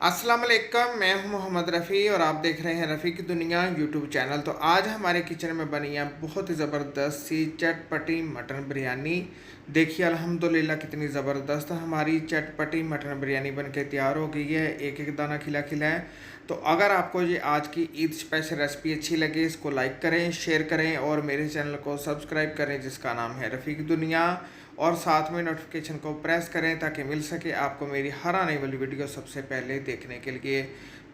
अस्सलाम वालेकुम, मैं हूं मोहम्मद रफ़ी और आप देख रहे हैं रफ़ी की दुनिया यूट्यूब चैनल। तो आज हमारे किचन में बनी है बहुत ही ज़बरदस्त सी चटपटी मटन बिरयानी। देखिए अल्हम्दुलिल्लाह कितनी ज़बरदस्त हमारी चटपटी मटन बिरयानी बन के तैयार हो गई है। एक एक दाना खिला खिला है। तो अगर आपको ये आज की ईद स्पेशल रेसिपी अच्छी लगे, इसको लाइक करें, शेयर करें और मेरे चैनल को सब्सक्राइब करें जिसका नाम है रफ़ी की दुनिया, और साथ में नोटिफिकेशन को प्रेस करें ताकि मिल सके आपको मेरी हर आने वाली वीडियो सबसे पहले देखने के लिए।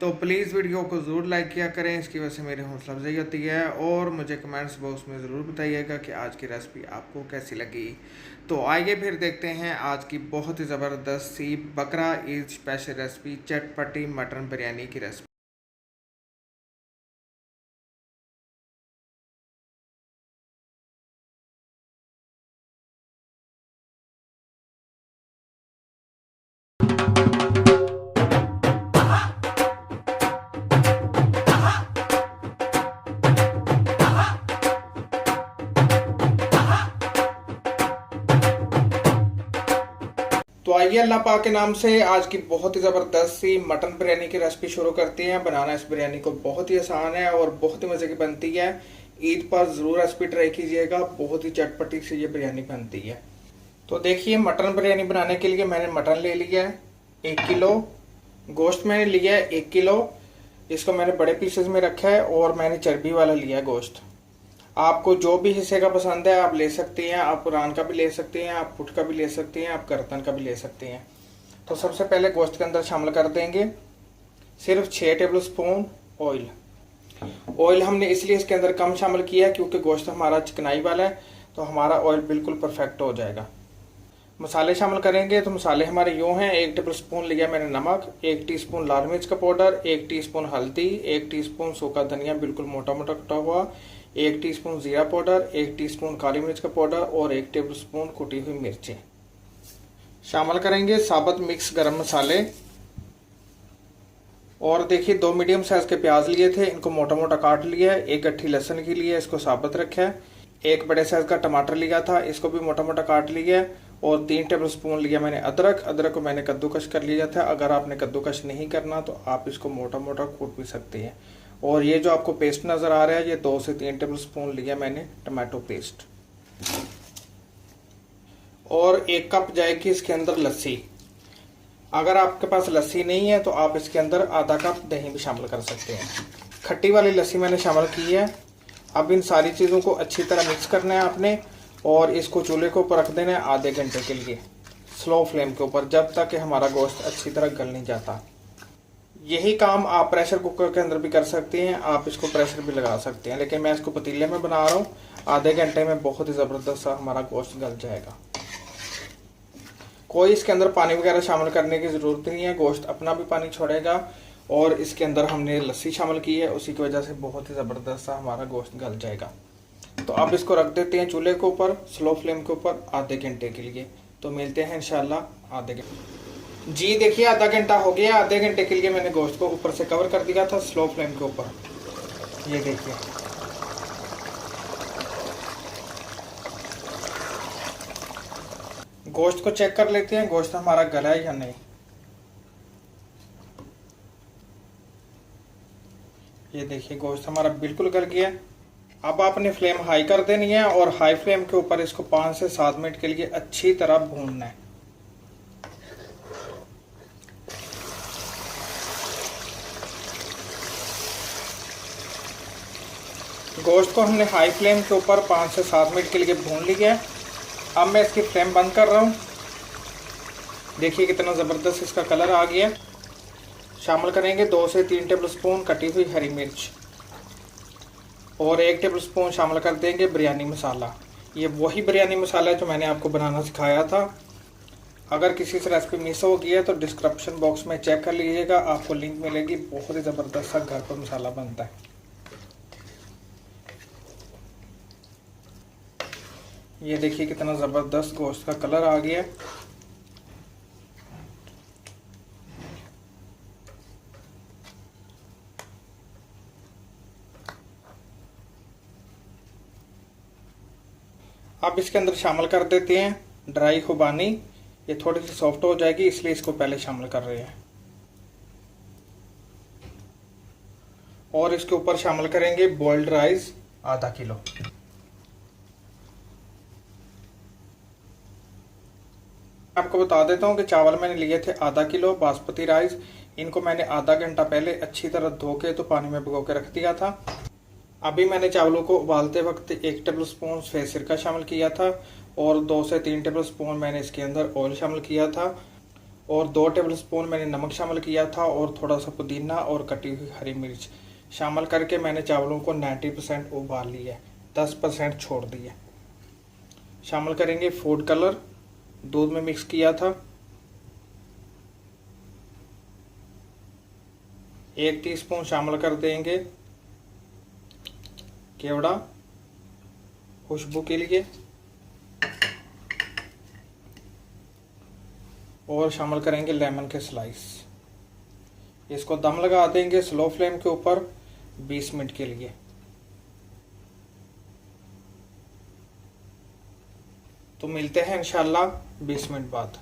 तो प्लीज़ वीडियो को ज़रूर लाइक किया करें, इसकी वजह से मेरी हौसला अफजाई होती है। और मुझे कमेंट्स बॉक्स में ज़रूर बताइएगा कि आज की रेसिपी आपको कैसी लगी। तो आइए फिर देखते हैं आज की बहुत ही ज़बरदस्त सी बकरा ईद स्पेशल रेसिपी चटपटी मटन बिरयानी की रेसिपी। तो आइए अल्लाह पाक के नाम से आज की बहुत ही ज़बरदस्त सी मटन बिरयानी की रेसिपी शुरू करते हैं। बनाना इस बिरयानी को बहुत ही आसान है और बहुत ही मज़े की बनती है। ईद पर ज़रूर रेसिपी ट्राई कीजिएगा, बहुत ही चटपटी सी ये बिरयानी बनती है। तो देखिए मटन बिरयानी बनाने के लिए मैंने मटन ले लिया है 1 किलो। गोश्त मैंने लिया है 1 किलो। इसको मैंने बड़े पीसेस में रखा है और मैंने चर्बी वाला लिया है गोश्त। आपको जो भी हिस्से का पसंद है आप ले सकते हैं। आप रान का भी ले सकते हैं, आप पुट का भी ले सकते हैं, आप गर्दन का भी ले सकते हैं। तो सबसे पहले गोश्त के अंदर शामिल कर देंगे सिर्फ 6 टेबल स्पून ऑयल। ऑयल हमने इसलिए इसके अंदर कम शामिल किया है क्योंकि गोश्त हमारा चिकनाई वाला है, तो हमारा ऑयल बिल्कुल परफेक्ट हो जाएगा। मसाले शामिल करेंगे तो मसाले हमारे यूँ हैं। 1 टेबल स्पून लिया मैंने नमक, 1 टीस्पून लाल मिर्च का पाउडर, 1 टीस्पून हल्दी, 1 टीस्पून सूखा धनिया बिल्कुल मोटा मोटा कटा हुआ, 1 टीस्पून जीरा पाउडर, 1 टीस्पून काली मिर्च का पाउडर और 1 टेबल स्पून कुटी हुई मिर्चें शामिल करेंगे। साबुत मिक्स गरम मसाले। और देखिए 2 मीडियम साइज के प्याज लिए थे, इनको मोटा मोटा काट लिया है। 1 गट्ठी लहसुन की लिए, इसको साबुत रखा है। 1 बड़े साइज का टमाटर लिया था, इसको भी मोटा मोटा काट लिया है। और 3 टेबल स्पून लिया मैंने अदरक। अदरक को मैंने कद्दूकश कर लिया था। अगर आपने कद्दूकश नहीं करना तो आप इसको मोटा मोटा कूट भी सकते हैं। और ये जो आपको पेस्ट नज़र आ रहा है, ये 2 से 3 टेबल स्पून लिया मैंने टमाटो पेस्ट। और 1 कप जाएगी इसके अंदर लस्सी। अगर आपके पास लस्सी नहीं है तो आप इसके अंदर आधा कप दही भी शामिल कर सकते हैं। खट्टी वाली लस्सी मैंने शामिल की है। अब इन सारी चीज़ों को अच्छी तरह मिक्स करना है आपने और इसको चूल्हे के ऊपर रख देना है आधे घंटे के लिए स्लो फ्लेम के ऊपर, जब तक कि हमारा गोश्त अच्छी तरह गल नहीं जाता। यही काम आप प्रेशर कुकर के अंदर भी कर सकते हैं, आप इसको प्रेशर भी लगा सकते हैं, लेकिन मैं इसको पतीले में बना रहा हूँ। आधे घंटे में बहुत ही ज़बरदस्त सा हमारा गोश्त गल जाएगा। कोई इसके अंदर पानी वगैरह शामिल करने की ज़रूरत नहीं है, गोश्त अपना भी पानी छोड़ेगा। और इसके अंदर हमने लस्सी शामिल की है, उसी की वजह से बहुत ही ज़बरदस्त सा हमारा गोश्त गल जाएगा। तो अब इसको रख देते हैं चूल्हे के ऊपर स्लो फ्लेम के ऊपर आधे घंटे के लिए। तो मिलते हैं इंशाल्लाह आधे घंटे। जी देखिए आधा घंटा हो गया। आधे घंटे के लिए मैंने गोश्त को ऊपर से कवर कर दिया था स्लो फ्लेम के ऊपर। ये देखिए गोश्त को चेक कर लेते हैं गोश्त हमारा गला है या नहीं। ये देखिए गोश्त हमारा बिल्कुल गल गया। अब आपने फ्लेम हाई कर देनी है और हाई फ्लेम के ऊपर इसको 5 से 7 मिनट के लिए अच्छी तरह भूनना है। गोश्त को हमने हाई फ्लेम के ऊपर 5 से 7 मिनट के लिए भून लिया है। अब मैं इसकी फ्लेम बंद कर रहा हूँ। देखिए कितना ज़बरदस्त इसका कलर आ गया। शामिल करेंगे 2 से 3 टेबल स्पून कटी हुई हरी मिर्च और 1 टेबल स्पून शामिल कर देंगे बिरयानी मसाला। ये वही बिरयानी मसाला है जो मैंने आपको बनाना सिखाया था। अगर किसी से रेसिपी मिस हो गई है तो डिस्क्रिप्शन बॉक्स में चेक कर लीजिएगा, आपको लिंक मिलेगी। बहुत ही ज़बरदस्त सा घर पर मसाला बनता है। ये देखिए कितना ज़बरदस्त गोश्त का कलर आ गया। अब इसके अंदर शामिल कर देते हैं ड्राई खुबानी। ये थोड़ी सी सॉफ्ट हो जाएगी इसलिए इसको पहले शामिल कर रहे हैं। और इसके ऊपर शामिल करेंगे बॉइल्ड राइस आधा किलो। आपको बता देता हूँ कि चावल मैंने लिए थे आधा किलो बासमती राइस। इनको मैंने आधा घंटा पहले अच्छी तरह धो के तो पानी में भिगो के रख दिया था। अभी मैंने चावलों को उबालते वक्त 1 टेबल स्पून सफ़ेद सिरका शामिल किया था और 2 से 3 टेबल स्पून मैंने इसके अंदर ऑयल शामिल किया था और 2 टेबल स्पून मैंने नमक शामिल किया था और थोड़ा सा पुदीना और कटी हुई हरी मिर्च शामिल करके मैंने चावलों को 90% उबाल लिया, 10% छोड़ दिया। शामिल करेंगे फूड कलर, दूध में मिक्स किया था, 1 टीस्पून शामिल कर देंगे केवड़ा खुशबू के लिए और शामिल करेंगे लेमन के स्लाइस। इसको दम लगा देंगे स्लो फ्लेम के ऊपर 20 मिनट के लिए। तो मिलते हैं इंशाल्लाह 20 मिनट बाद।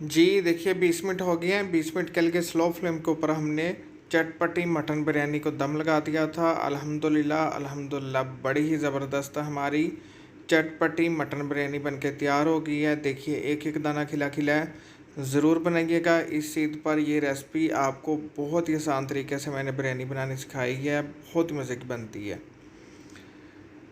जी देखिए 20 मिनट हो गए हैं। 20 मिनट के लिए स्लो फ्लेम के ऊपर हमने चटपटी मटन बिरयानी को दम लगा दिया था। अल्हम्दुलिल्लाह अल्हम्दुलिल्लाह बड़ी ही ज़बरदस्त हमारी चटपटी मटन बिरयानी बनके तैयार हो गई है। देखिए एक एक दाना खिला खिला है। ज़रूर बनाइएगा इस ईद पर। ये रेसिपी आपको बहुत ही आसान तरीके से मैंने बिरयानी बनानी सिखाई है, बहुत मज़े की बनती है।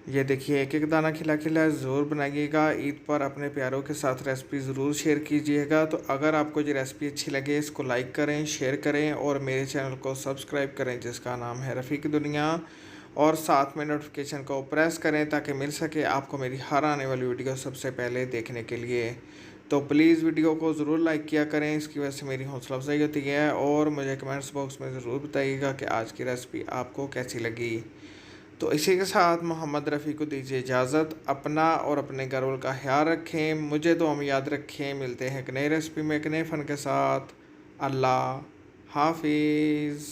ये देखिए एक एक दाना खिला खिला है। ज़रूर बनाइएगा ईद पर। अपने प्यारों के साथ रेसिपी ज़रूर शेयर कीजिएगा। तो अगर आपको ये रेसिपी अच्छी लगे इसको लाइक करें, शेयर करें और मेरे चैनल को सब्सक्राइब करें जिसका नाम है रफ़ीक दुनिया, और साथ में नोटिफिकेशन को प्रेस करें ताकि मिल सके आपको मेरी हर आने वाली वीडियो सबसे पहले देखने के लिए। तो प्लीज़ वीडियो को ज़रूर लाइक किया करें, इसकी वजह से मेरी हौसला अफजाई होती है। और मुझे कमेंट्स बॉक्स में ज़रूर बताइएगा कि आज की रेसिपी आपको कैसी लगी। तो इसी के साथ मोहम्मद रफ़ी को दीजिए इजाज़त। अपना और अपने घर वालों का ख्याल रखें, मुझे तो हम याद रखें। मिलते हैं एक नई रेसिपी में एक नए फ़न के साथ। अल्लाह हाफिज़।